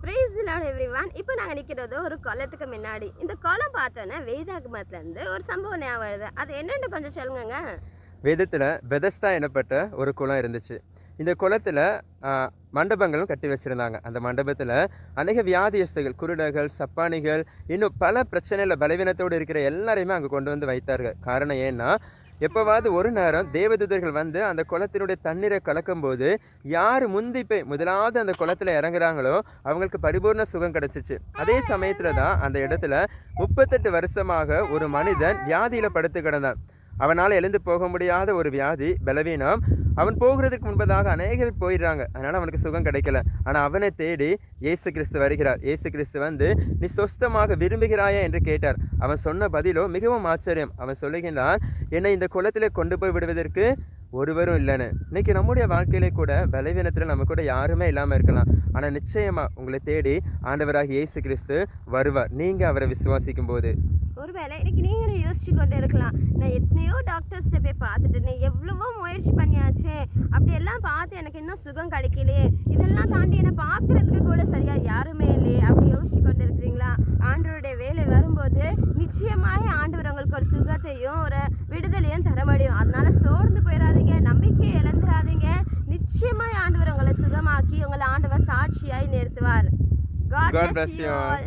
Price Lord everyone. இப்போ நாங்கள் நிற்கிறது ஒரு குளத்துக்கு முன்னாடி. இந்த குளம் பார்த்தோன்னே வேதாகமத்துலேருந்து ஒரு சம்பவம் ஞாபகம் வருது. அது என்னென்னு கொஞ்சம் சொல்லுங்கங்க. வேதத்தில் பெதஸ்தா எனப்பட்ட ஒரு குளம் இருந்துச்சு. இந்த குளத்தில் மண்டபங்களும் கட்டி வச்சுருந்தாங்க. அந்த மண்டபத்தில் அநேக வியாதியஸ்தர்கள், குருடர்கள், சப்பானிகள், இன்னும் பல பிரச்சனையில் பலவீனத்தோடு இருக்கிற எல்லாரையுமே அங்கே கொண்டு வந்து வைத்தார்கள். காரணம் ஏன்னா, எப்போவாவது ஒரு நேரம் தேவதூதர்கள் வந்து அந்த குளத்தினுடைய தண்ணீரை கலக்கும்போது யார் முதலாவது அந்த குளத்தில் இறங்குறாங்களோ அவங்களுக்கு பரிபூர்ண சுகம் கிடச்சிச்சு. அதே சமயத்தில் தான் அந்த இடத்துல 38 வருஷமாக ஒரு மனிதன் வியாதியில் படுத்து கிடந்தான். அவனால் எழுந்து போக முடியாத ஒரு வியாதி, பலவீனம். அவன் போகிறதுக்கு முன்பதாக அநேகர் போயிடுறாங்க, அதனால் அவனுக்கு சுகம் கிடைக்கல. ஆனால் அவனை தேடி இயேசு கிறிஸ்து வருகிறார். இயேசு கிறிஸ்து வந்து, நீ சொஸ்தமாக விரும்புகிறாயா என்று கேட்டார். அவன் சொன்ன பதிலோ மிகவும் ஆச்சரியம். அவன் சொல்லுகின்றான், என்னை இந்த குளத்தில் கொண்டு போய் விடுவதற்கு ஒருவரும் இல்லைன்னு. இன்னைக்கு நம்முடைய வாழ்க்கையிலே கூட பலவீனத்தில் நம்ம கூட யாருமே இல்லாமல் இருக்கலாம். ஆனால் நிச்சயமாக உங்களை தேடி ஆண்டவராக இயேசு கிறிஸ்து வருவார், நீங்கள் அவரை விசுவாசிக்கும் போது. ஒருவேளை இன்னைக்கு நீங்களே யோசிச்சு கொண்டு இருக்கலாம், நான் எத்தனையோ டாக்டர்ஸ்கிட்ட போய் பார்த்துட்டு எவ்வளவோ முயற்சி பண்ணியாச்சு, அப்படியெல்லாம் பார்த்து எனக்கு இன்னும் சுகம் கிடைக்கலையே, இதெல்லாம் தாண்டி என்னை பார்க்கறதுக்கு கூட சரியா யாருமே இல்லையே அப்படி யோசிச்சு கொண்டு இருக்கிறீங்களா? ஆண்டவருடைய வேலை வரும்போது நிச்சயமாக ஆண்டவர் உங்களுக்கு ஒரு சுகத்தையும் ஒரு விடுதலையும் தர முடியும். அதனால சோர்ந்து போயிடாதீங்க, நம்பிக்கையை இழந்துடாதீங்க. நிச்சயமாய் ஆண்டவர் உங்களை சுகமாக்கி உங்களை ஆண்டவர் சாட்சியாய் நிறுத்துவார். God bless you all.